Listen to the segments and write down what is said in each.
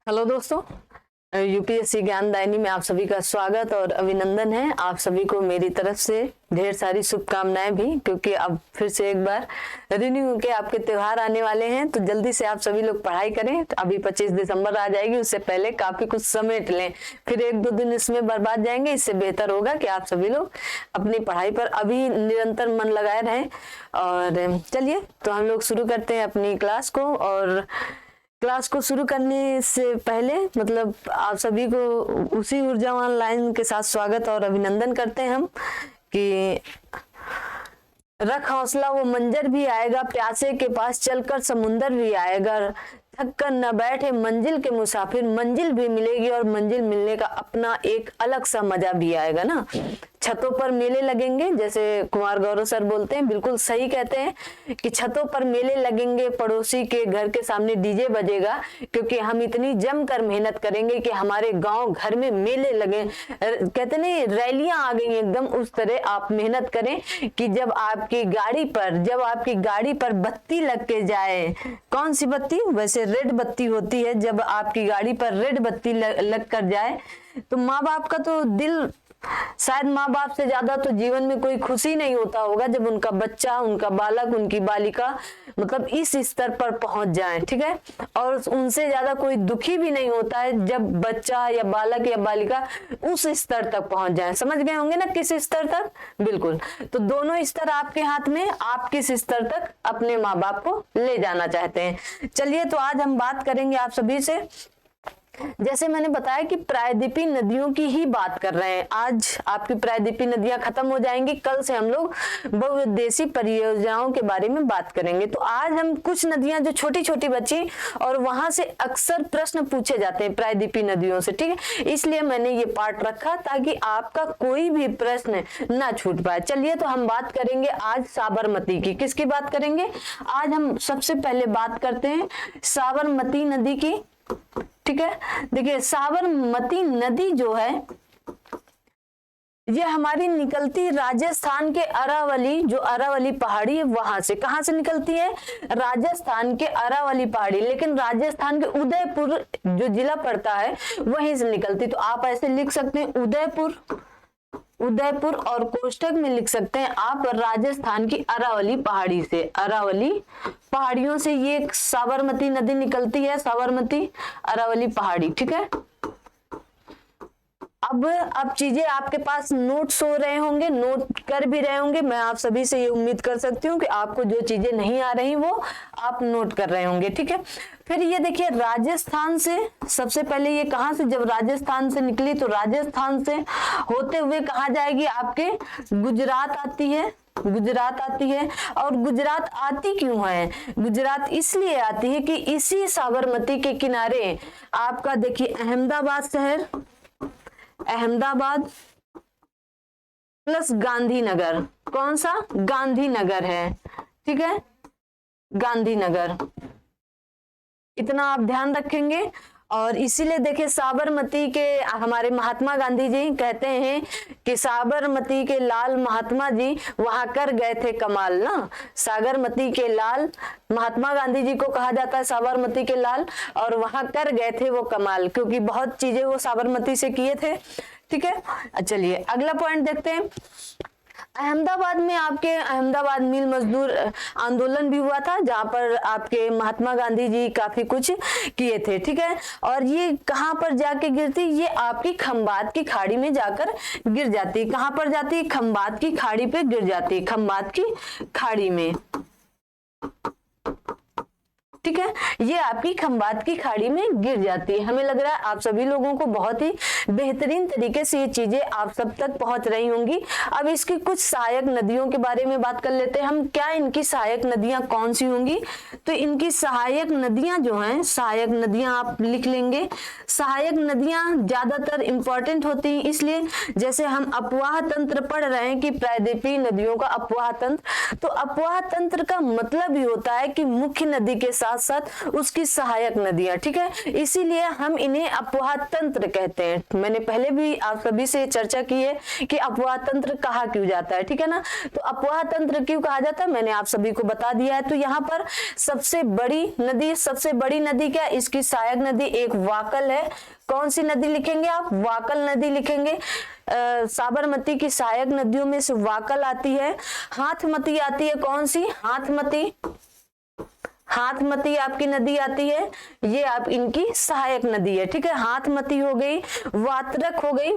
Hello दोस्तों, UPSC ज्ञानदायिनी में आप सभी का स्वागत और अभिनंदन है। आप सभी को मेरी तरफ से ढेर सारी शुभकामनाएं भी, क्योंकि अब फिर से एक बार रिन्यू के आपके त्योहार आने वाले हैं, तो जल्दी से आप सभी लोग पढ़ाई करें। अभी 25 दिसंबर आ जाएगी, उससे पहले काफी कुछ समेट लें, फिर 1-2 दिन इसमें बर्बाद जाएंगे। इससे बेहतर होगा कि आप सभी लोग अपनी पढ़ाई पर अभी निरंतर मन लगाए रहें। और चलिए तो हम लोग शुरू करते हैं अपनी क्लास को। और क्लास को शुरू करने से पहले मतलब आप सभी को उसी ऊर्जावान लाइन के साथ स्वागत और अभिनंदन करते हैं हम कि रख हौसला वो मंजर भी आएगा, प्यासे के पास चलकर समुंदर भी आएगा, थक कर न बैठे मंजिल के मुसाफिर, मंजिल भी मिलेगी और मंजिल मिलने का अपना एक अलग सा मजा भी आएगा ना। छतों पर मेले लगेंगे, जैसे कुमार गौरव सर बोलते हैं, बिल्कुल सही कहते हैं कि छतों पर मेले लगेंगे, पड़ोसी के घर के सामने डीजे बजेगा, क्योंकि हम इतनी जमकर मेहनत करेंगे कि हमारे गांव घर में मेले लगे। कहते नहीं, रैलियां आ गई एकदम, उस तरह आप मेहनत करें कि जब आपकी गाड़ी पर बत्ती लग के जाए। कौन सी बत्ती? वैसे रेड बत्ती होती है। जब आपकी गाड़ी पर रेड बत्ती लग कर जाए तो माँ बाप का तो दिल, शायद माँ बाप से ज्यादा तो जीवन में कोई खुशी नहीं होता होगा जब उनका बच्चा, उनका बालक, उनकी बालिका मतलब इस स्तर पर पहुंच जाए, ठीक है। और उनसे ज्यादा कोई दुखी भी नहीं होता है जब बच्चा या बालक या बालिका उस स्तर तक पहुंच जाए। समझ गए होंगे ना किस स्तर तक? बिल्कुल। तो दोनों स्तर आपके हाथ में, आप किस स्तर तक अपने माँ बाप को ले जाना चाहते हैं। चलिए तो आज हम बात करेंगे आप सभी से, जैसे मैंने बताया कि प्रायद्वीपीय नदियों की ही बात कर रहे हैं। आज आपकी प्रायद्वीपीय नदियां खत्म हो जाएंगी, कल से हम लोग बहुउद्देशीय परियोजनाओं के बारे में बात करेंगे। तो आज हम कुछ नदियां जो छोटी छोटी बची और वहां से अक्सर प्रश्न पूछे जाते हैं प्रायद्वीपीय नदियों से, ठीक है, इसलिए मैंने ये पार्ट रखा ताकि आपका कोई भी प्रश्न ना छूट पाए। चलिए तो हम बात करेंगे आज साबरमती की। किसकी बात करेंगे? आज हम सबसे पहले बात करते हैं साबरमती नदी की, ठीक है। देखिए, साबरमती नदी जो है ये हमारी निकलती राजस्थान के अरावली, जो अरावली पहाड़ी है वहां से। कहां से निकलती है? राजस्थान के अरावली पहाड़ी, लेकिन राजस्थान के उदयपुर जो जिला पड़ता है वहीं से निकलती। तो आप ऐसे लिख सकते हैं उदयपुर और कोष्ठक में लिख सकते हैं आप राजस्थान की अरावली पहाड़ी से, अरावली पहाड़ियों से ये साबरमती नदी निकलती है, साबरमती अरावली पहाड़ी, ठीक है। अब चीजें आपके पास नोट्स हो रहे होंगे, नोट कर भी रहे होंगे। मैं आप सभी से ये उम्मीद कर सकती हूँ कि आपको जो चीजें नहीं आ रही वो आप नोट कर रहे होंगे, ठीक है। फिर ये देखिए, राजस्थान से सबसे पहले ये कहां से, जब राजस्थान से निकली तो राजस्थान से होते हुए कहाँ जाएगी? आपके गुजरात आती है, गुजरात आती है। और गुजरात आती क्यों है? गुजरात इसलिए आती है कि इसी साबरमती के किनारे आपका देखिए अहमदाबाद शहर, अहमदाबाद प्लस गांधीनगर, कौन सा? गांधीनगर है, ठीक है, गांधीनगर। इतना आप ध्यान रखेंगे। और इसीलिए देखिए साबरमती के हमारे महात्मा गांधी जी कहते हैं कि साबरमती के लाल महात्मा जी वहां कर गए थे कमाल ना। साबरमती के लाल महात्मा गांधी जी को कहा जाता है साबरमती के लाल, और वहां कर गए थे वो कमाल, क्योंकि बहुत चीजें वो साबरमती से किए थे, ठीक है। चलिए अगला पॉइंट देखते हैं। अहमदाबाद में आपके अहमदाबाद मिल मजदूर आंदोलन भी हुआ था, जहां पर आपके महात्मा गांधी जी काफी कुछ किए थे, ठीक है। और ये कहां पर जाके गिरती? ये आपकी खंबात की खाड़ी में जाकर गिर जाती। कहां पर जाती? खंबात की खाड़ी पे गिर जाती, खंबात की खाड़ी में, ठीक है। ये आपकी खंबात की खाड़ी में गिर जाती है। हमें लग रहा है आप सभी लोगों को बहुत ही बेहतरीन तरीके से ये चीजें आप सब तक पहुंच रही होंगी। अब इसकी कुछ सहायक नदियों के बारे में बात कर लेते हैं हम। क्या इनकी सहायक नदियां कौन सी होंगी? तो इनकी सहायक नदियां जो हैं, सहायक नदियां आप लिख लेंगे। सहायक नदियां ज्यादातर इंपॉर्टेंट होती हैं, इसलिए जैसे हम अपवाह तंत्र पढ़ रहे हैं कि प्रायद्वीपीय नदियों का अपवाह तंत्र, तो अपवाह तंत्र का मतलब ही होता है कि मुख्य नदी के साथ साथ साथ उसकी सहायक नदियां, ठीक है। इसीलिए हम इन्हें अपवाह तंत्र कहते हैं। मैंने पहले भी आप सभी से चर्चा की है कि अपवाह तंत्र कहा क्यों जाता है, ठीक है ना। तो अपवाह तंत्र क्यों कहा जाता है मैंने आप सभी को बता दिया है। तो यहाँ पर सबसे बड़ी नदी क्या, इसकी सहायक नदी एक वाकल है। कौन सी नदी लिखेंगे आप, वाकल नदी लिखेंगे। साबरमती की सहायक नदियों में से वाकल आती है। हाथमती आती है, कौन सी, हाथमती आपकी नदी आती है, ये आप इनकी सहायक नदी है, ठीक है। हाथमती हो गई, वात्रक हो गई,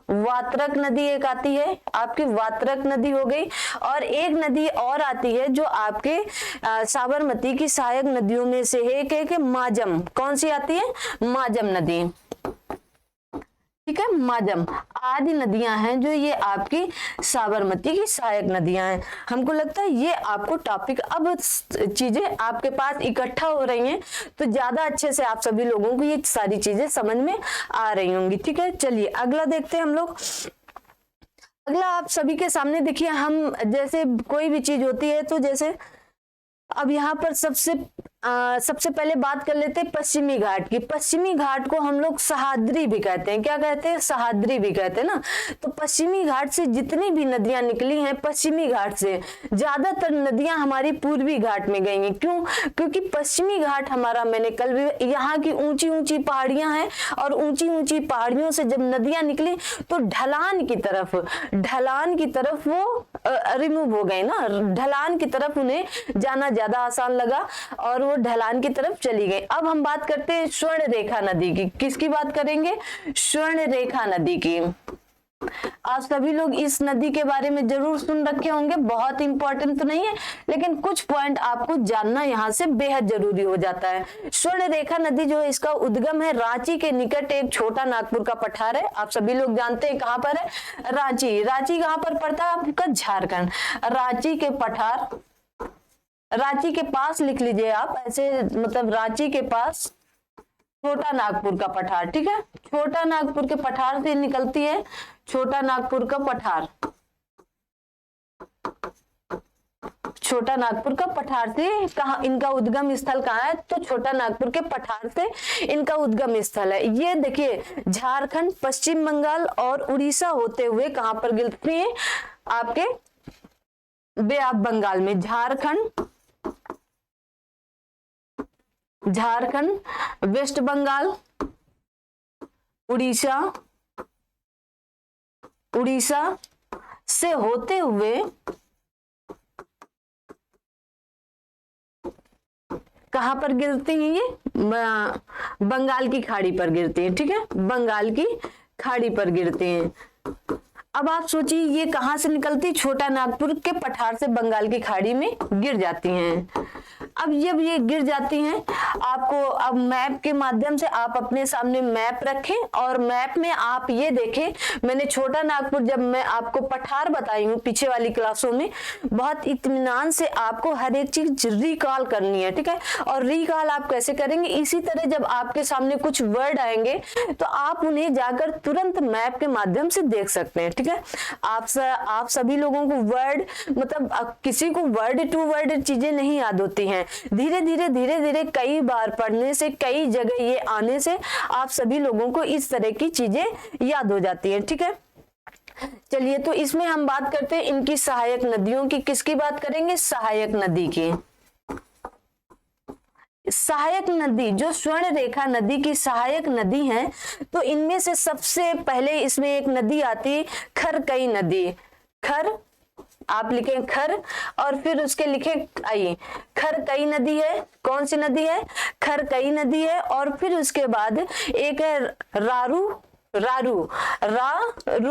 वात्रक नदी एक आती है आपकी, वात्रक नदी हो गई। और एक नदी और आती है जो आपके साबरमती की सहायक नदियों में से है, एक है माजम। कौन सी आती है, माजम नदी, ठीक है। माजम आदि नदियां हैं जो ये आपकी साबरमती की सहायक नदियां हैं। हमको लगता है ये आपको टॉपिक, अब चीजें आपके पास इकट्ठा हो रही हैं तो ज्यादा अच्छे से आप सभी लोगों को ये सारी चीजें समझ में आ रही होंगी, ठीक है। चलिए अगला देखते हैं हम लोग। अगला आप सभी के सामने देखिए, हम जैसे कोई भी चीज होती है तो जैसे अब यहाँ पर सबसे पहले बात कर लेते हैं पश्चिमी घाट की। पश्चिमी घाट को हम लोग सहाद्री भी कहते हैं। क्या कहते हैं, सहाद्री भी कहते हैं ना। तो पश्चिमी घाट से जितनी भी नदियां निकली हैं, पश्चिमी घाट से ज्यादातर नदियां हमारी पूर्वी घाट में गई हैं। क्यों, क्योंकि पश्चिमी घाट हमारा, मैंने कल भी, यहाँ की ऊंची ऊंची पहाड़ियां हैं और ऊंची ऊंची पहाड़ियों से जब नदियां निकली तो ढलान की तरफ वो रिमूव हो गए ना, ढलान की तरफ उन्हें जाना ज्यादा आसान लगा और वो ढलान की तरफ चली गई। अब हम बात करते हैं स्वर्ण रेखा नदी की। किसकी बात करेंगे, स्वर्ण रेखा नदी की। आप सभी लोग इस नदी के बारे में जरूर सुन रखे होंगे, बहुत इंपॉर्टेंट तो नहीं है लेकिन कुछ पॉइंट आपको जानना यहाँ से बेहद जरूरी हो जाता है। स्वर्ण रेखा नदी जो है, इसका उद्गम है रांची के निकट एक छोटा नागपुर का पठार है। आप सभी लोग जानते हैं कहाँ पर है, रांची। रांची कहाँ पर पड़ता है आपका, झारखंड। रांची के पठार, रांची के पास लिख लीजिए आप ऐसे, मतलब रांची के पास छोटा नागपुर का पठार, ठीक है। छोटा नागपुर के पठार से निकलती है, छोटा नागपुर का पठार, छोटा नागपुर का पठार से कहा इनका उद्गम स्थल कहाँ है, तो छोटा नागपुर के पठार से इनका उद्गम स्थल है। ये देखिए झारखंड, पश्चिम बंगाल और उड़ीसा होते हुए कहां पर गिरती है, आपके बे ऑफ बंगाल में। झारखंड, वेस्ट बंगाल, उड़ीसा से होते हुए कहां पर गिरती हैं, ये बंगाल की खाड़ी पर गिरती हैं, ठीक है। बंगाल की खाड़ी पर गिरती हैं। अब आप सोचिए ये कहां से निकलती, छोटा नागपुर के पठार से बंगाल की खाड़ी में गिर जाती हैं। अब जब ये गिर जाती हैं, आपको अब मैप के माध्यम से आप अपने सामने मैप रखें और मैप में आप ये देखें, मैंने छोटा नागपुर जब मैं आपको पठार बताई हूँ पीछे वाली क्लासों में, बहुत इत्मीनान से आपको हर एक चीज रिकॉल करनी है, ठीक है। और रिकॉल आप कैसे करेंगे, इसी तरह जब आपके सामने कुछ वर्ड आएंगे तो आप उन्हें जाकर तुरंत मैप के माध्यम से देख सकते हैं, ठीक है। आप सभी लोगों को वर्ड, मतलब किसी को वर्ड टू वर्ड चीजें नहीं याद होती हैं, धीरे धीरे कई बार पढ़ने से, कई जगह ये आने से आप सभी लोगों को इस तरह की चीजें याद हो जाती हैं, ठीक है। चलिए तो इसमें हम बात करते हैं इनकी सहायक नदियों की। किसकी बात करेंगे, सहायक नदी की। सहायक नदी जो स्वर्ण रेखा नदी की सहायक नदी है, तो इनमें से सबसे पहले इसमें एक नदी आती है खरकई नदी। खर आप लिखें खर और फिर उसके लिखे आइए, खरकई नदी है। कौन सी नदी है, खरकई नदी है। और फिर उसके बाद एक है रारू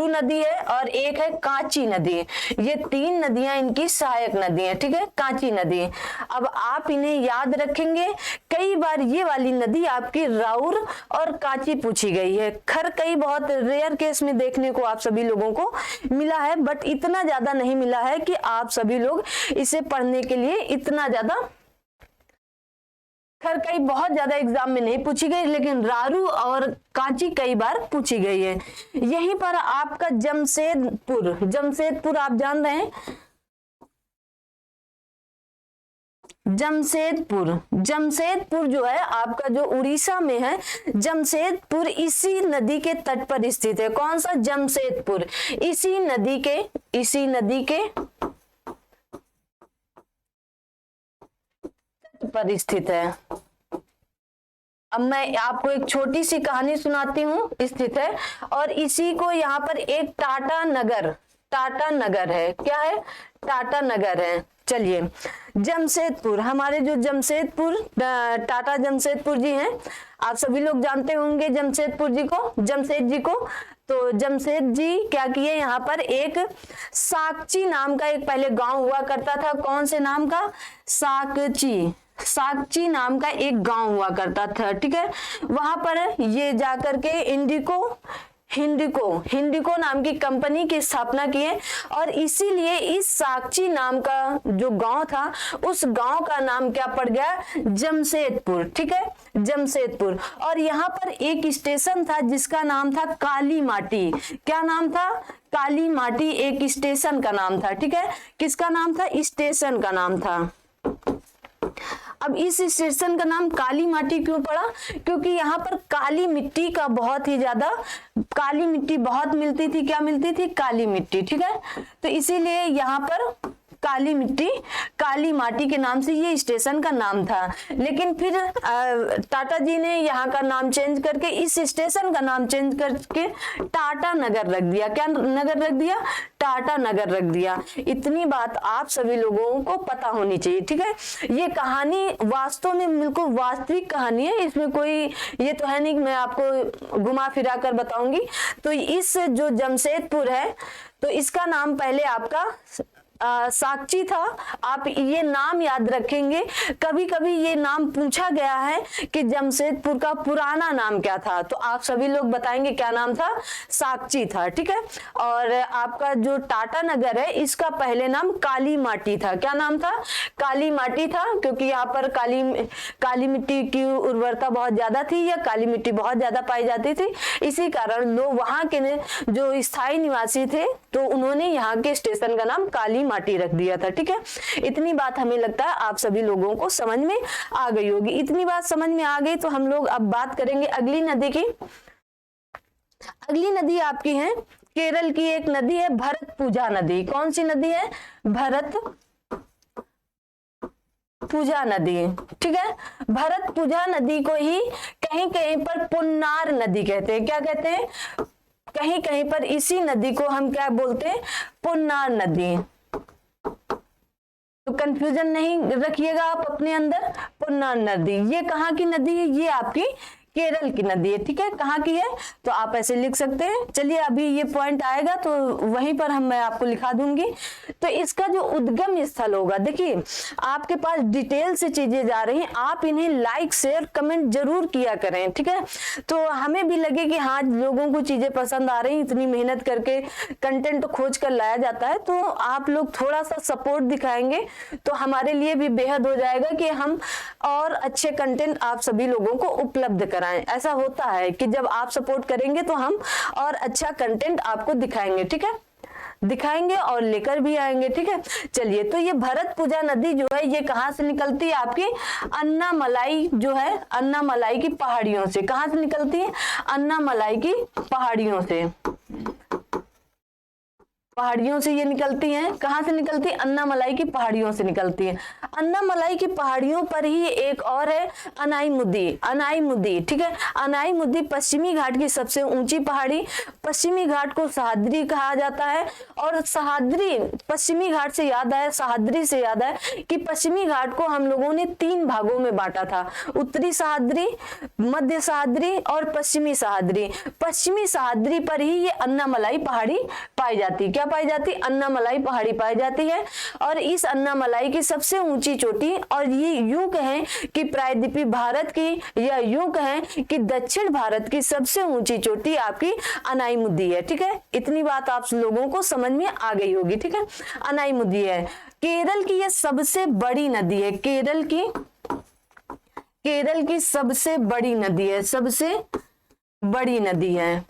नदी है और एक है कांची नदी। ये तीन नदियां इनकी सहायक नदी है, ठीक है, कांची नदी। अब आप इन्हें याद रखेंगे, कई बार ये वाली नदी आपकी राउर और कांची पूछी गई है। खर कई बहुत रेयर केस में देखने को आप सभी लोगों को मिला है, बट इतना ज्यादा नहीं मिला है कि आप सभी लोग इसे पढ़ने के लिए इतना ज्यादा। खर कई बहुत ज्यादा एग्जाम में नहीं पूछी गई, लेकिन रारू और कांची कई बार पूछी गई है। यहीं पर आपका जमशेदपुर आप जान रहे हैं, जमशेदपुर, जमशेदपुर जो है आपका जो उड़ीसा में है, जमशेदपुर इसी नदी के तट पर स्थित है। कौन सा? जमशेदपुर इसी नदी के तट पर स्थित है। अब मैं आपको एक छोटी सी कहानी सुनाती हूँ, स्थित है। और इसी को यहाँ पर एक टाटा नगर है। क्या है? टाटा नगर है। चलिए, जमशेदपुर, हमारे जो जमशेदपुर टाटा जमशेदपुर जी हैं, आप सभी लोग जानते होंगे जमशेदपुर जी को, जमशेद जी को। तो जमशेद जी क्या किए, यहाँ पर एक साकची नाम का एक पहले गांव हुआ करता था। कौन से नाम का? साकची नाम का एक गांव हुआ करता था। ठीक है, वहां पर ये जाकर के हिंडिको नाम की कंपनी की स्थापना किए। और इसीलिए इस साकची नाम का जो गांव था, उस गांव का नाम क्या पड़ गया? जमशेदपुर। ठीक है, जमशेदपुर। और यहाँ पर एक स्टेशन था जिसका नाम था काली माटी। क्या नाम था? काली माटी एक स्टेशन का नाम था। ठीक है, किसका नाम था? स्टेशन का नाम था। अब इस स्टेशन का नाम काली माटी क्यों पड़ा? क्योंकि यहाँ पर काली मिट्टी बहुत मिलती थी। क्या मिलती थी? काली मिट्टी। ठीक है, तो इसीलिए यहाँ पर काली माटी के नाम से ये स्टेशन का नाम था। लेकिन फिर टाटा जी ने यहाँ का नाम चेंज करके, इस स्टेशन का नाम चेंज करके टाटा नगर रख दिया। क्या नगर रख दिया? टाटा नगर रख दिया। इतनी बात आप सभी लोगों को पता होनी चाहिए। ठीक है, ये कहानी वास्तव में बिल्कुल वास्तविक कहानी है, इसमें कोई ये तो है नहीं कि मैं आपको घुमा फिरा कर बताऊंगी। तो इस जो जमशेदपुर है, तो इसका नाम पहले आपका साकची था। आप ये नाम याद रखेंगे। कभी कभी ये नाम पूछा गया है कि जमशेदपुर का पुराना नाम क्या था, तो आप सभी लोग बताएंगे क्या नाम था? साकची था। ठीक है, और आपका जो टाटा नगर है, इसका पहले नाम काली माटी था। क्या नाम था? काली माटी था, क्योंकि यहाँ पर काली मिट्टी की उर्वरता बहुत ज्यादा थी, या काली मिट्टी बहुत ज्यादा पाई जाती थी। इसी कारण लोग वहां के जो स्थायी निवासी थे, तो उन्होंने यहाँ के स्टेशन का नाम काली माटी रख दिया था। ठीक है, इतनी बात हमें लगता है आप सभी लोगों को समझ में आ गई होगी। इतनी बात समझ में आ गई तो हम लोग अब बात करेंगे अगली नदी की। अगली नदी आपकी है केरल की एक नदी है भरतपुजा नदी। कौन सी नदी है? भरतपुजा नदी। ठीक है, भरतपुजा नदी को ही कहीं कहीं पर पुन्नार नदी कहते हैं। क्या कहते हैं? कहीं कहीं पर इसी नदी को हम क्या बोलते हैं? पुन्नार नदी। तो कंफ्यूजन नहीं रखिएगा आप अपने अंदर। पुन्नार नदी ये कहाँ की नदी है? ये आपकी केरल की नदी है। ठीक है, कहाँ की है? तो आप ऐसे लिख सकते हैं। चलिए, अभी ये पॉइंट आएगा तो वहीं पर मैं आपको लिखा दूंगी। तो इसका जो उद्गम स्थल होगा, देखिए आपके पास डिटेल से चीजें जा रही हैं, आप इन्हें लाइक शेयर कमेंट जरूर किया करें। ठीक है, तो हमें भी लगे कि हाँ, लोगों को चीजें पसंद आ रही, इतनी मेहनत करके कंटेंट खोज कर लाया जाता है, तो आप लोग थोड़ा सा सपोर्ट दिखाएंगे तो हमारे लिए भी बेहद हो जाएगा कि हम और अच्छे कंटेंट आप सभी लोगों को उपलब्ध कराएं। ऐसा होता है कि जब आप सपोर्ट करेंगे तो हम और अच्छा कंटेंट आपको दिखाएंगे। ठीक है, दिखाएंगे और लेकर भी आएंगे। ठीक है, चलिए, तो ये भरतपुजा नदी जो है, ये कहाँ से निकलती है? आपकी अन्नामलाई जो है, अन्नामलाई की पहाड़ियों से। कहाँ से निकलती है? अन्नामलाई की पहाड़ियों से। पहाड़ियों से ये निकलती हैं। कहाँ से निकलती है? अन्नामलाई की पहाड़ियों से निकलती है। अन्नामलाई की पहाड़ियों पर ही एक और है अनाईमुदी। ठीक है, अनाईमुदी पश्चिमी घाट की सबसे ऊंची पहाड़ी। पश्चिमी घाट को सह्याद्री कहा जाता है। और सह्याद्री, पश्चिमी घाट से याद आया, सह्याद्री से याद आया कि पश्चिमी घाट को हम लोगों ने 3 भागों में बांटा था, उत्तरी सह्याद्री, मध्य सह्याद्री और पश्चिमी सह्याद्री। पश्चिमी सह्याद्री पर ही ये अन्नामलाई पहाड़ी पाई जाती। क्या पाई जाती? अन्नामलाई पहाड़ी पाई जाती है। और इस अन्नामलाई की सबसे ऊंची चोटी, और ये यूं कहें कि प्रायद्वीपीय भारत की, या यूं कहें कि दक्षिण भारत की सबसे ऊंची चोटी आपकी अनाईमुदी है। ठीक है, इतनी बात आप लोगों को समझ में आ गई होगी। ठीक है, अनाईमुदी है केरल की ये सबसे बड़ी नदी है। केरल की सबसे बड़ी नदी है, सबसे बड़ी नदी है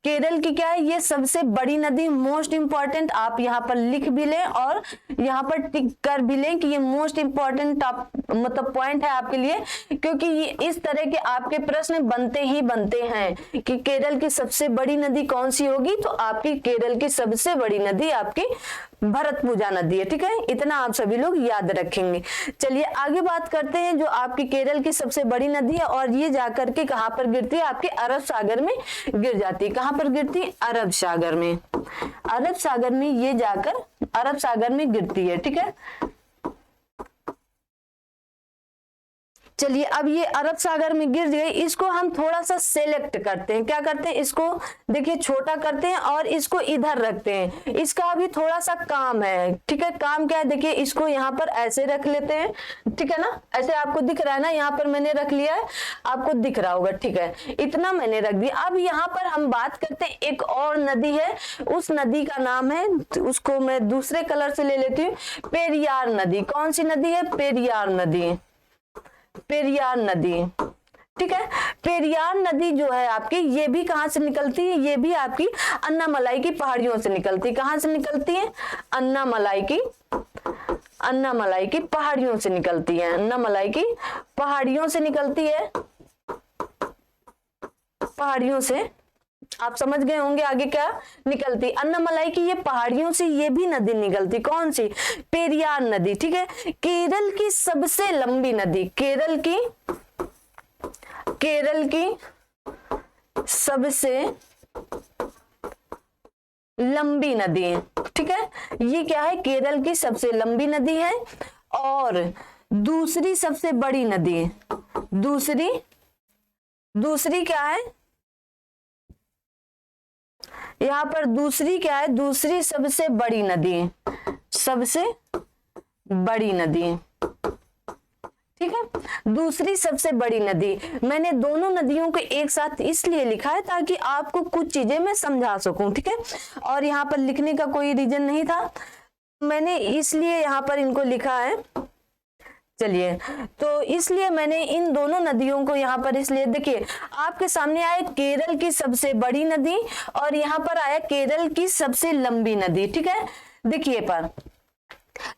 केरल की क्या है, ये सबसे बड़ी नदी, मोस्ट इंपॉर्टेंट, आप यहाँ पर लिख भी लें और यहाँ पर टिक कर भी लें कि ये मोस्ट इंपॉर्टेंट मतलब पॉइंट है आपके लिए, क्योंकि ये इस तरह के आपके प्रश्न बनते ही बनते हैं कि केरल की सबसे बड़ी नदी कौन सी होगी, तो आपकी केरल की सबसे बड़ी नदी आपकी भरतपुजा नदी है। ठीक है, इतना आप सभी लोग याद रखेंगे। चलिए आगे बात करते हैं, जो आपकी केरल की सबसे बड़ी नदी है और ये जाकर के कहां पर गिरती है, आपके अरब सागर में गिर जाती है। कहां पर गिरती है, अरब सागर में। अरब सागर में ये जाकर अरब सागर में गिरती है। ठीक है, चलिए अब ये अरब सागर में गिर गई, इसको हम थोड़ा सा सेलेक्ट करते हैं। क्या करते हैं, इसको देखिए छोटा करते हैं और इसको इधर रखते हैं। इसका अभी थोड़ा सा काम है। ठीक है, काम क्या है, देखिए इसको यहाँ पर ऐसे रख लेते हैं। ठीक है ना, ऐसे आपको दिख रहा है ना, यहाँ पर मैंने रख लिया है, आपको दिख रहा होगा। ठीक है, इतना मैंने रख दिया। अब यहाँ पर हम बात करते हैं, एक और नदी है, उस नदी का नाम है, उसको मैं दूसरे कलर से ले लेती हूँ, पेरियार नदी। कौन सी नदी है, पेरियार नदी। पेरियार नदी। ठीक है, पेरियार नदी जो है आपकी, ये भी कहां से निकलती है, ये भी आपकी अन्नामलाई की पहाड़ियों से निकलती है। कहां से निकलती है, अन्नामलाई की पहाड़ियों से निकलती है। अन्नामलाई की पहाड़ियों से निकलती है, पहाड़ियों से। आप समझ गए होंगे आगे क्या निकलती, अन्नामलाई की ये पहाड़ियों से ये भी नदी निकलती। कौन सी, पेरियार नदी। ठीक है, केरल की सबसे लंबी नदी, केरल की सबसे लंबी नदी है। ठीक है, ये क्या है, केरल की सबसे लंबी नदी है और दूसरी सबसे बड़ी नदी है। दूसरी क्या है, यहाँ पर दूसरी क्या है, दूसरी सबसे बड़ी नदी, सबसे बड़ी नदी। ठीक है, दूसरी सबसे बड़ी नदी। मैंने दोनों नदियों को एक साथ इसलिए लिखा है ताकि आपको कुछ चीजें मैं समझा सकूं। ठीक है, और यहाँ पर लिखने का कोई रीजन नहीं था, मैंने इसलिए यहाँ पर इनको लिखा है। चलिए, तो इसलिए मैंने इन दोनों नदियों को यहाँ पर इसलिए, देखिए आपके सामने आए केरल की सबसे बड़ी नदी और यहाँ पर आया केरल की सबसे लंबी नदी। ठीक है, देखिए पर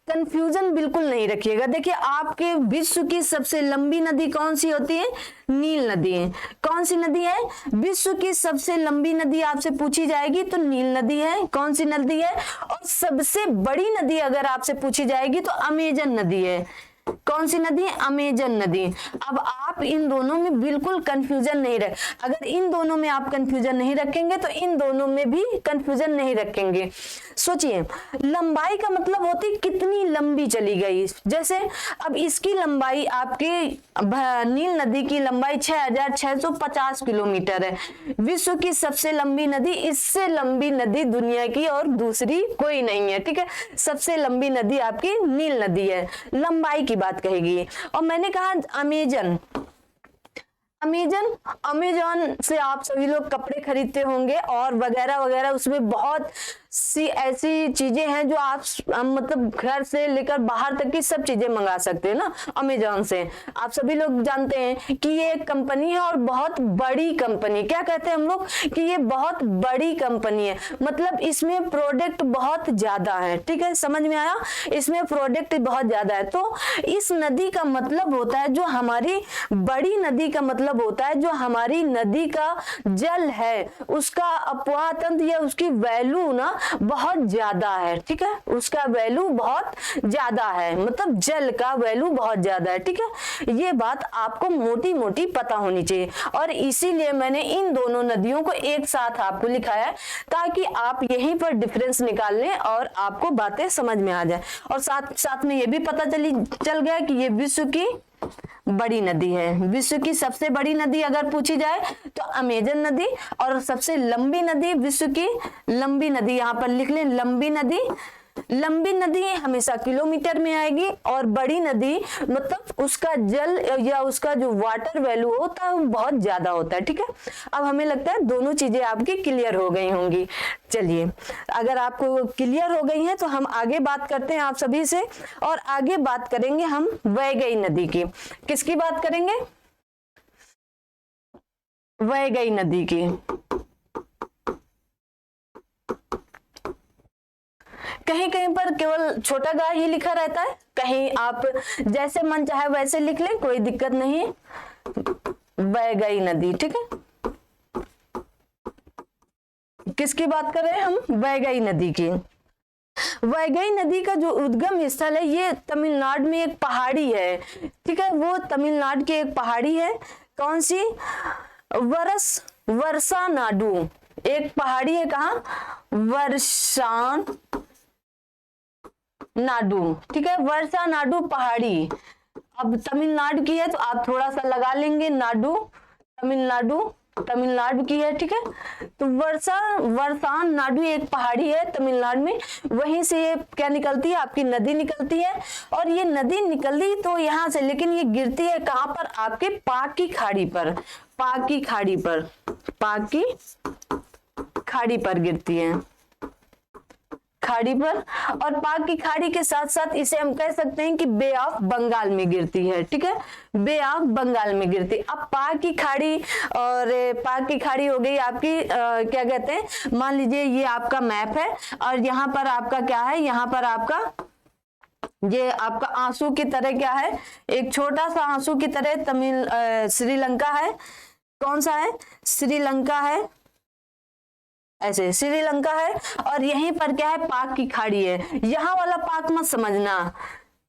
कंफ्यूजन बिल्कुल नहीं रखिएगा। देखिए आपके विश्व की सबसे लंबी नदी कौन सी होती है, नील नदी है। कौन सी नदी है, विश्व की सबसे लंबी नदी आपसे पूछी जाएगी तो नील नदी है। कौन सी नदी है, और सबसे बड़ी नदी अगर आपसे पूछी जाएगी तो अमेजन नदी है। कौन सी नदी, अमेजन नदी। अब आप इन दोनों में बिल्कुल कंफ्यूजन नहीं रख, अगर इन दोनों में आप कंफ्यूजन नहीं रखेंगे तो इन दोनों में भी कंफ्यूजन नहीं रखेंगे। सोचिए, लंबाई का मतलब होती कितनी लंबी चली गई। जैसे अब इसकी लंबाई, आपके नील नदी की लंबाई 6650 किलोमीटर है। विश्व की सबसे लंबी नदी, इससे लंबी नदी दुनिया की और दूसरी कोई नहीं है। ठीक है, सबसे लंबी नदी आपकी नील नदी है, लंबाई की बात कहेगी। और मैंने कहा अमेजन से आप सभी लोग कपड़े खरीदते होंगे और वगैरह वगैरह, उसमें बहुत सी ऐसी चीजें हैं जो आप मतलब घर से लेकर बाहर तक की सब चीजें मंगा सकते हैं ना अमेजॉन से। आप सभी लोग जानते हैं कि ये एक कंपनी है और बहुत बड़ी कंपनी। क्या कहते हैं हम लोग कि ये बहुत बड़ी कंपनी है, मतलब इसमें प्रोडक्ट बहुत ज्यादा है। ठीक है, समझ में आया, इसमें प्रोडक्ट बहुत ज्यादा है। तो इस नदी का मतलब होता है, जो हमारी बड़ी नदी का मतलब होता है, जो हमारी नदी का जल है उसका अपवाह तंत्र या उसकी वैल्यू ना बहुत ज्यादा है। ठीक है, उसका वैल्यू बहुत ज्यादा है, मतलब जल का वैल्यू बहुत ज्यादा है। ठीक है, ये बात आपको मोटी मोटी पता होनी चाहिए और इसीलिए मैंने इन दोनों नदियों को एक साथ आपको लिखाया है ताकि आप यहीं पर डिफरेंस निकाल लें और आपको बातें समझ में आ जाए। और साथ साथ में ये भी पता चल गया कि ये विश्व की बड़ी नदी है। विश्व की सबसे बड़ी नदी अगर पूछी जाए तो अमेजन नदी, और सबसे लंबी नदी, विश्व की लंबी नदी यहां पर लिख लें, लंबी नदी। लंबी नदी हमेशा किलोमीटर में आएगी और बड़ी नदी मतलब उसका जल या उसका जो वाटर वैल्यू होता है वो बहुत ज्यादा होता है। ठीक है, अब हमें लगता है दोनों चीजें आपकी क्लियर हो गई होंगी। चलिए, अगर आपको क्लियर हो गई हैं तो हम आगे बात करते हैं आप सभी से, और आगे बात करेंगे हम वैगई नदी की। किसकी बात करेंगे, वैगई नदी की। कहीं कहीं पर केवल छोटा गा ही लिखा रहता है, कहीं आप जैसे मन चाहे वैसे लिख लें, कोई दिक्कत नहीं है। वैगई नदी, ठीक है, किसकी बात कर रहे हैं हम? वैगई नदी की। वैगई नदी का जो उद्गम स्थल है ये तमिलनाडु में एक पहाड़ी है, ठीक है, वो तमिलनाडु की एक पहाड़ी है। कौन सी? वर्षानाडु, एक पहाड़ी है, कहाँ? वर्षानाडु, ठीक है, वर्षानाडु पहाड़ी। अब तमिलनाडु की है तो आप थोड़ा सा लगा लेंगे, नाडु, तमिलनाडु की है, ठीक है। तो वर्षानाडु एक पहाड़ी है तमिलनाडु में, वहीं से ये क्या निकलती है? आपकी नदी निकलती है। और ये नदी निकली तो यहाँ से, लेकिन ये गिरती है कहाँ पर? आपके पाक की खाड़ी पर, पाक की खाड़ी पर गिरती है, खाड़ी पर। और पाक की खाड़ी के साथ साथ इसे हम कह सकते हैं कि बे ऑफ बंगाल में गिरती है, ठीक है, बे ऑफ बंगाल में गिरती। अब पाक की खाड़ी, और पाक की खाड़ी हो गई आपकी क्या कहते हैं, मान लीजिए ये आपका मैप है और यहाँ पर आपका क्या है, यहाँ पर आपका ये आपका आंसू की तरह क्या है, एक छोटा सा आंसू की तरह श्रीलंका है। कौन सा है? श्रीलंका है, ऐसे श्रीलंका है। और यहीं पर क्या है? पाक की खाड़ी है। यहाँ वाला पाक मत समझना,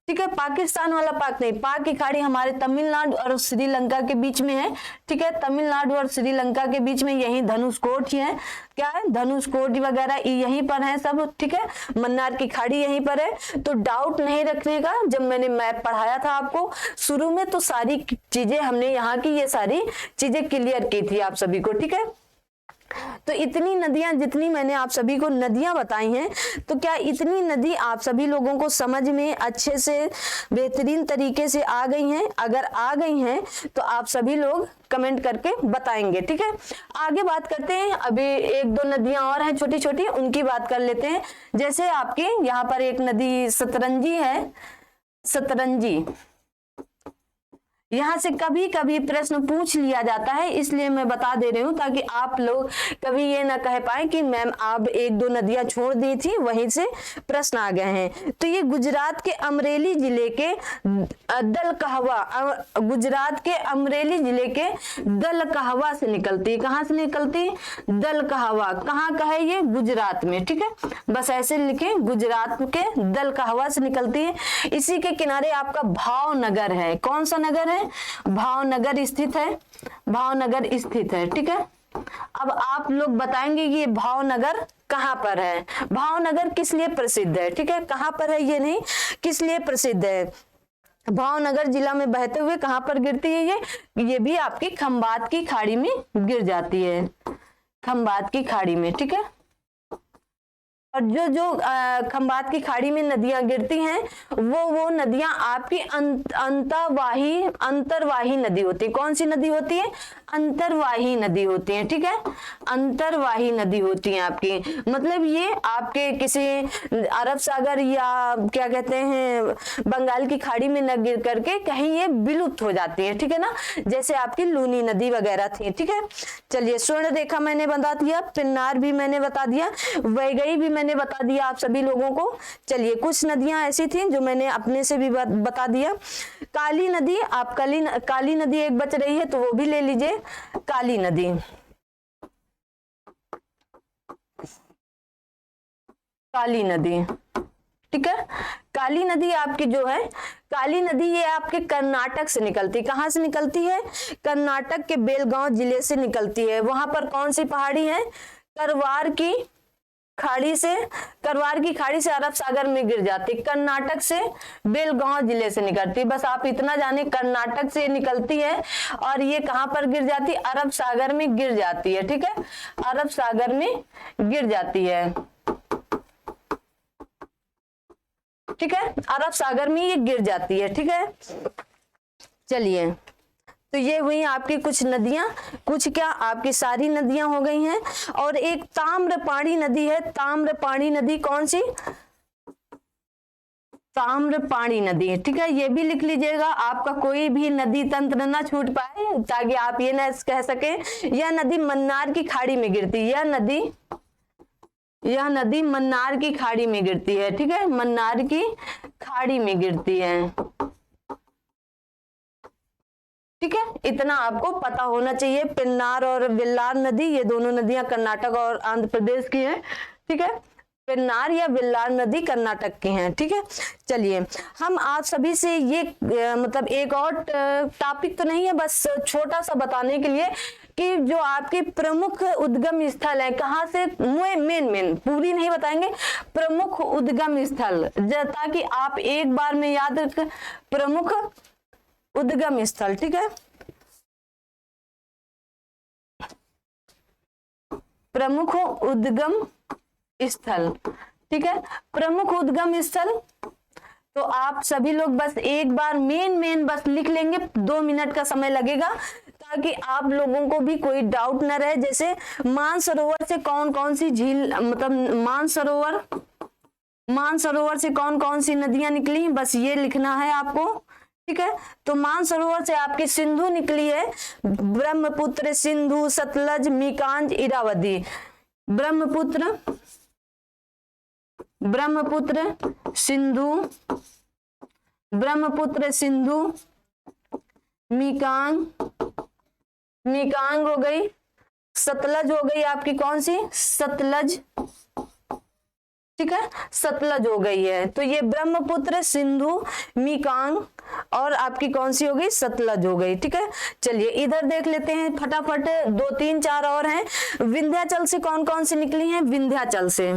ठीक है, पाकिस्तान वाला पाक नहीं, पाक की खाड़ी हमारे तमिलनाडु और श्रीलंका के बीच में है, ठीक है, तमिलनाडु और श्रीलंका के बीच में। यही धनुषकोट ही है, क्या है? धनुषकोट वगैरह यहीं पर है सब, ठीक है, मन्नार की खाड़ी यहीं पर है। तो डाउट नहीं रखने का, जब मैंने मैप पढ़ाया था आपको शुरू में तो सारी चीजें हमने यहाँ की ये सारी चीजें क्लियर की थी आप सभी को, ठीक है। तो इतनी नदियां, जितनी मैंने आप सभी को नदियां बताई हैं, तो क्या इतनी नदी आप सभी लोगों को समझ में अच्छे से बेहतरीन तरीके से आ गई हैं? अगर आ गई हैं तो आप सभी लोग कमेंट करके बताएंगे, ठीक है। आगे बात करते हैं, अभी एक दो नदियां और हैं छोटी छोटी, उनकी बात कर लेते हैं। जैसे आपके यहाँ पर एक नदी सतरंजी है, सतरंजी, यहाँ से कभी कभी प्रश्न पूछ लिया जाता है, इसलिए मैं बता दे रही हूँ ताकि आप लोग कभी ये ना कह पाए कि मैम आप एक दो नदियां छोड़ दी थी वहीं से प्रश्न आ गए हैं। तो ये गुजरात के अमरेली जिले के दलकहवा, गुजरात के अमरेली जिले के दलकहवा से निकलती है। कहाँ से निकलती? दलकहवा। कहाँ का है ये? गुजरात में, ठीक है, बस ऐसे लिखे, गुजरात के दलकहवा से निकलती है। इसी के किनारे आपका भावनगर है। कौन सा नगर है? भावनगर स्थित है, भावनगर स्थित है, ठीक है। अब आप लोग बताएंगे कि ये भावनगर कहाँ पर है, भावनगर किस लिए प्रसिद्ध है, ठीक है, कहाँ पर है ये नहीं, किस लिए प्रसिद्ध है। भावनगर जिला में बहते हुए कहाँ पर गिरती है ये भी आपकी खंबात की खाड़ी में गिर जाती है, खंबात की खाड़ी में, ठीक है। और जो जो खंबात की खाड़ी में नदियां गिरती हैं वो नदियां आपकी अंतरवाही नदी होती है। कौन सी नदी होती है? अंतरवाही नदी होती है, ठीक है, अंतरवाही नदी होती है आपकी। मतलब ये आपके किसी अरब सागर या क्या कहते हैं बंगाल की खाड़ी में न गिर करके कहीं ये विलुप्त हो जाती है, ठीक है ना, जैसे आपकी लूनी नदी वगैरह थी, ठीक है। चलिए, स्वर्ण रेखा मैंने बता दिया, पिन्नार भी मैंने बता दिया, वैगई भी मैंने बता दिया आप सभी लोगों को। चलिए, कुछ नदियां ऐसी थी जो मैंने अपने से भी बता दिया। काली नदी, आप काली नदी एक बच रही है तो वो भी ले लीजिए, काली नदी, काली नदी, ठीक है। काली नदी आपकी जो है, काली नदी ये आपके कर्नाटक से निकलती है। कहां से निकलती है? कर्नाटक के बेलगांव जिले से निकलती है। वहां पर कौन सी पहाड़ी है? करवार की खाड़ी से, करवार की खाड़ी से अरब सागर में गिर जाती, कर्नाटक से बेलगांव जिले से निकलती। बस आप इतना जाने, कर्नाटक से निकलती है और ये कहां पर गिर जाती? अरब सागर में गिर जाती है, ठीक है, अरब सागर में गिर जाती है, ठीक है, अरब सागर में ये गिर जाती है, ठीक है। चलिए, तो ये हुई आपकी कुछ नदियां, कुछ क्या आपकी सारी नदियां हो गई हैं। और एक ताम्रपाणी नदी है, ताम्रपाणी नदी, कौन सी? ताम्रपाणी नदी, ठीक है, ये भी लिख लीजिएगा, आपका कोई भी नदी तंत्र ना छूट पाए, ताकि आप ये ना कह सके यह नदी मन्नार की खाड़ी में गिरती, यह नदी यह नदी मन्नार की खाड़ी में गिरती है, ठीक है, मन्नार की खाड़ी में गिरती है, ठीक है, इतना आपको पता होना चाहिए। पेन्नार और वेल्लार नदी, ये दोनों नदियां कर्नाटक और आंध्र प्रदेश की हैं, ठीक है, पेन्नार या वेल्लार नदी कर्नाटक की हैं, ठीक है। चलिए हम आप सभी से ये मतलब एक और टॉपिक तो नहीं है, बस छोटा सा बताने के लिए कि जो आपके प्रमुख उद्गम स्थल है, कहाँ से, मेन पूरी नहीं बताएंगे, प्रमुख उद्गम स्थल, ताकि आप एक बार में याद रख, प्रमुख उद्गम स्थल, ठीक है, प्रमुख उद्गम स्थल, ठीक है, प्रमुख उद्गम स्थल। तो आप सभी लोग बस एक बार मेन बस लिख लेंगे, 2 मिनट का समय लगेगा, ताकि आप लोगों को भी कोई डाउट न रहे। जैसे मानसरोवर से कौन कौन सी झील, मतलब मानसरोवर से कौन कौन सी नदियां निकली, बस ये लिखना है आपको, ठीक है। तो मानसरोवर से आपकी सिंधु निकली है, ब्रह्मपुत्र, सिंधु, सतलज, मीकांज, इरावदी। ब्रह्मपुत्र, सिंधु, मीकांग हो गई, सतलज हो गई आपकी कौन सी, सतलज, ठीक है, सतलज हो गई है। तो ये ब्रह्मपुत्र, सिंधु, मीकांग और आपकी कौन सी हो गई, सतलज हो गई, ठीक है। चलिए इधर देख लेते हैं फटाफट, 2 3 4 और हैं। विंध्याचल से कौन कौन सी निकली हैं, विंध्याचल से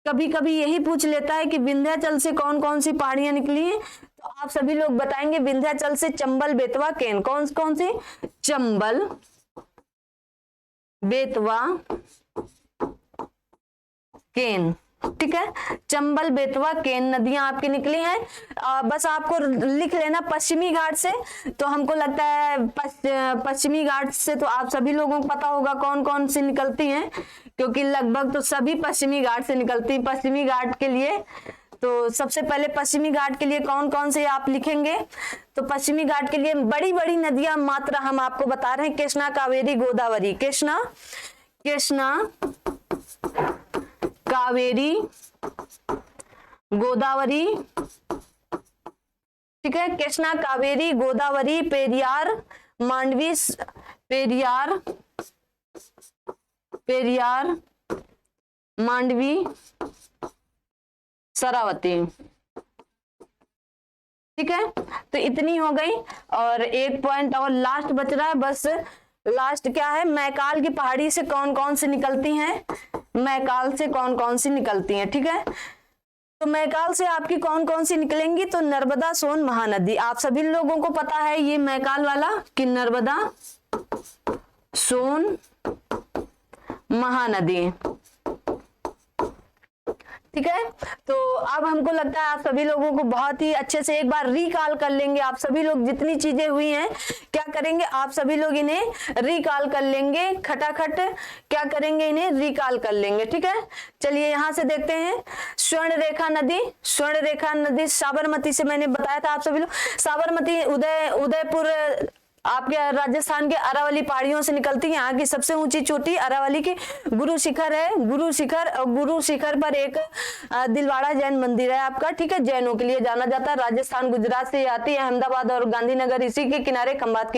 कभी कभी यही पूछ लेता है कि विंध्याचल से कौन कौन सी पहाड़ियां निकली हैं, तो आप सभी लोग बताएंगे विंध्याचल से चंबल, बेतवा, केन। कौन कौन सी, चंबल, बेतवा, केन, ठीक है, चंबल, बेतवा, केन नदियां आपकी निकली हैं। बस आपको लिख लेना पश्चिमी घाट से, तो हमको लगता है पश्चिमी घाट से तो आप सभी लोगों को पता होगा कौन कौन सी निकलती हैं, क्योंकि लगभग तो सभी पश्चिमी घाट से निकलती हैं। पश्चिमी घाट के लिए तो सबसे पहले पश्चिमी घाट के लिए कौन कौन से आप लिखेंगे, तो पश्चिमी घाट के लिए बड़ी बड़ी नदियां मात्र हम आपको बता रहे हैं, कृष्णा, कावेरी, गोदावरी, कृष्णा, कावेरी, गोदावरी, ठीक है, कृष्णा, कावेरी, गोदावरी, पेरियार, मांडवी, पेरियार, मांडवी, शरावती, ठीक है। तो इतनी हो गई, और एक पॉइंट और लास्ट बच रहा है, बस लास्ट क्या है, मैकाल की पहाड़ी से कौन कौन सी निकलती हैं, मैकाल से कौन कौन सी निकलती हैं, ठीक है। तो मैकाल से आपकी कौन कौन सी निकलेंगी, तो नर्मदा, सोन, महानदी। आप सभी लोगों को पता है ये मैकाल वाला कि नर्मदा, सोन, महानदी, ठीक है। तो अब हमको लगता है आप सभी लोगों को बहुत ही अच्छे से एक बार रिकॉल कर लेंगे। आप सभी लोग जितनी चीजें हुई हैं क्या करेंगे, आप सभी लोग इन्हें रिकॉल कर लेंगे, खटाखट क्या करेंगे, इन्हें रिकॉल कर लेंगे, ठीक है। चलिए यहां से देखते हैं, स्वर्ण रेखा नदी साबरमती से मैंने बताया था आप सभी लोग, साबरमती उदयपुर आपके राजस्थान के अरावली पहाड़ियों से निकलती है। यहाँ की सबसे ऊंची चोटी अरावली की गुरु शिखर है, गुरु शिखर पर एक दिलवाड़ा जैन मंदिर है आपका, ठीक है, जैनों के लिए जाना जाता है। राजस्थान गुजरात से आती है, अहमदाबाद और गांधीनगर इसी के किनारे खंबात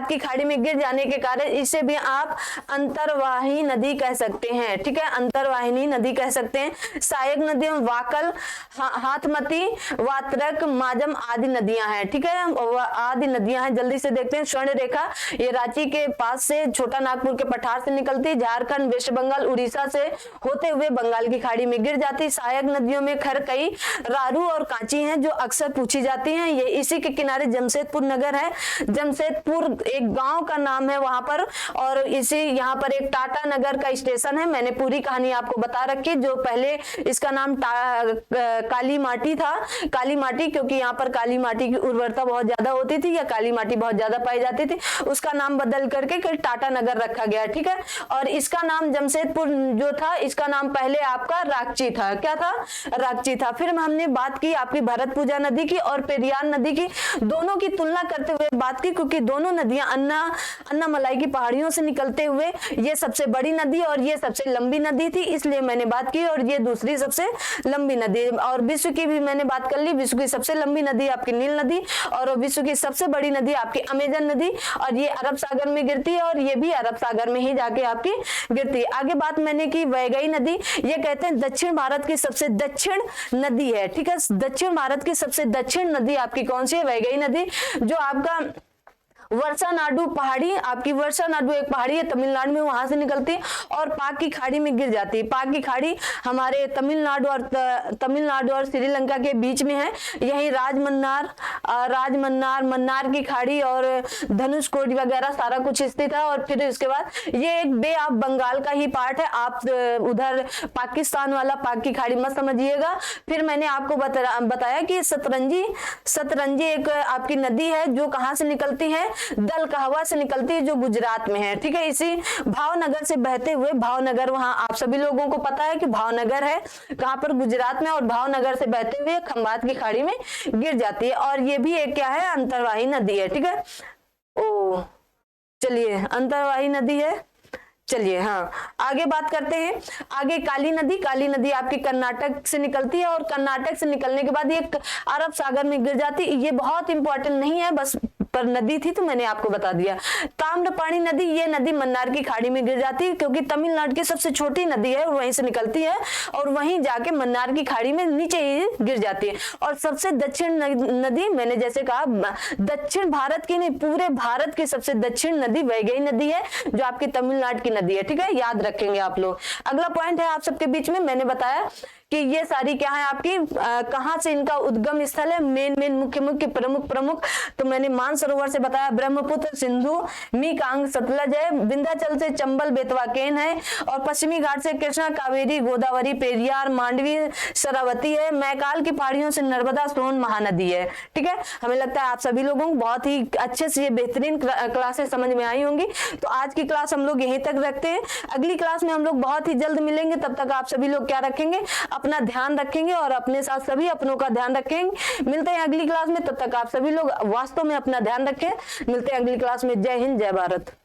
की खाड़ी में गिर जाने के कारण इसे भी आप अंतरवाहिनी नदी कह सकते हैं, ठीक है, अंतरवाहिनी नदी कह सकते हैं। सहायक नदियों वाकल, हाथमती, वात्रक, माजम आदि नदियां हैं, ठीक है, आदि नदियां हैं। जल्दी से देखते हैं, स्वर्ण रेखा ये रांची के पास से छोटा नागपुर के पठार से निकलती है, झारखंड, वेस्ट बंगाल, उड़ीसा से होते हुए बंगाल की खाड़ी में गिर जाती है। सहायक नदियों में खरकई, रारू और कांची हैं जो अक्सर पूछी जाती हैं। ये इसी के किनारे जमशेदपुर नगर है, जमशेदपुर एक गांव का नाम है वहां पर, और इसी यहाँ पर एक टाटा नगर का स्टेशन है। मैंने पूरी कहानी आपको बता रखी, जो पहले इसका नाम काली माटी था, काली माटी, क्योंकि यहाँ पर काली माटी की उर्वरता बहुत ज्यादा होती थी, या काली माटी जनजाति बहुत ज्यादा पाई जाती थी, उसका नाम बदल करके फिर टाटा नगर रखा गया, ठीक है। और इसका नाम जमशेदपुर जो था, इसका नाम पहले आपका रांची था, क्या था, रांची था। फिर हमने बात की आपकी भरतपुजा नदी की और पेरियार नदी की, दोनों की तुलना करते हुए बात की, क्योंकि दोनों नदियां अन्नामलाई की पहाड़ियों से निकलते हुए ये सबसे बड़ी नदी और ये सबसे लंबी नदी थी, इसलिए मैंने बात की, और ये दूसरी सबसे लंबी नदी। और विश्व की भी मैंने बात कर ली, विश्व की सबसे लंबी नदी आपकी नील नदी और विश्व की सबसे बड़ी नदी आपकी अमेजन नदी, और ये अरब सागर में गिरती है और ये भी अरब सागर में ही जाके आपकी गिरती है। आगे बात मैंने की वैगई नदी, ये कहते हैं दक्षिण भारत की सबसे दक्षिण नदी है, ठीक है। दक्षिण भारत की सबसे दक्षिण नदी आपकी कौन सी है, वैगई नदी, जो आपका वर्षानाडु पहाड़ी, आपकी वर्षानाडु एक पहाड़ी है तमिलनाडु में, वहां से निकलती है और पाक की खाड़ी में गिर जाती है। पाक की खाड़ी हमारे तमिलनाडु और श्रीलंका के बीच में है। यही राजमन्नार, मन्नार की खाड़ी और धनुषकोडी वगैरह सारा कुछ स्थित है। और फिर इसके बाद ये एक बे ऑफ बंगाल का ही पार्ट है, आप उधर पाकिस्तान वाला पाक की खाड़ी मत समझिएगा। फिर मैंने आपको बताया कि सतरंजी एक आपकी नदी है जो कहां से निकलती है, दल कहवा से निकलती है, जो गुजरात में है, ठीक है। इसी भावनगर से बहते हुए, भावनगर वहां आप सभी लोगों को पता है कि भावनगर है कहां पर, गुजरात में, और भावनगर से बहते हुए खंबात की खाड़ी में गिर जाती है। और ये भी एक क्या है, अंतर्वाही नदी है, ठीक है। ओ चलिए, अंतर्वाही नदी है। चलिए हाँ, आगे बात करते हैं। आगे काली नदी आपकी कर्नाटक से निकलती है और कर्नाटक से निकलने के बाद ये अरब सागर में गिर जाती है। ये बहुत इंपॉर्टेंट नहीं है, बस पर नदी थी तो मैंने आपको बता दिया। ताम्रपाणी नदी, ये नदी मन्नार की खाड़ी में गिर जाती है, क्योंकि तमिलनाडु की सबसे छोटी नदी है, वहीं से निकलती है और वहीं जाके मन्नार की खाड़ी में नीचे ही गिर जाती है। और सबसे दक्षिण नदी, मैंने जैसे कहा दक्षिण भारत की नहीं, पूरे भारत की सबसे दक्षिण नदी वैगई नदी है, जो आपकी तमिलनाडु की नदी है, ठीक है, याद रखेंगे आप लोग। अगला पॉइंट है आप सबके बीच में, मैंने बताया कि ये सारी क्या है आपकी, कहां से इनका उद्गम स्थल है, मेन मुख्य प्रमुख, तो मैंने मानसरोवर से बताया, ब्रह्मपुत्र, सिंधु, मीकांग, सतलज है, विंध्याचल से चंबल, बेतवा, केन है, और पश्चिमी घाट से कृष्णा, कावेरी, गोदावरी, पेरियार, मांडवी, शरावती है, मैकाल की पहाड़ियों से नर्मदा, सोन महानदी है, ठीक है। हमें लगता है आप सभी लोगों को बहुत ही अच्छे से ये बेहतरीन क्लासेस समझ में आई होंगी। तो आज की क्लास हम लोग यहीं तक रखते हैं, अगली क्लास में हम लोग बहुत ही जल्द मिलेंगे। तब तक आप सभी लोग क्या रखेंगे, अपना ध्यान रखेंगे और अपने साथ सभी अपनों का ध्यान रखेंगे। मिलते हैं अगली क्लास में, तब तक आप सभी लोग वास्तव में अपना ध्यान रखें। मिलते हैं अगली क्लास में। जय हिंद, जय भारत।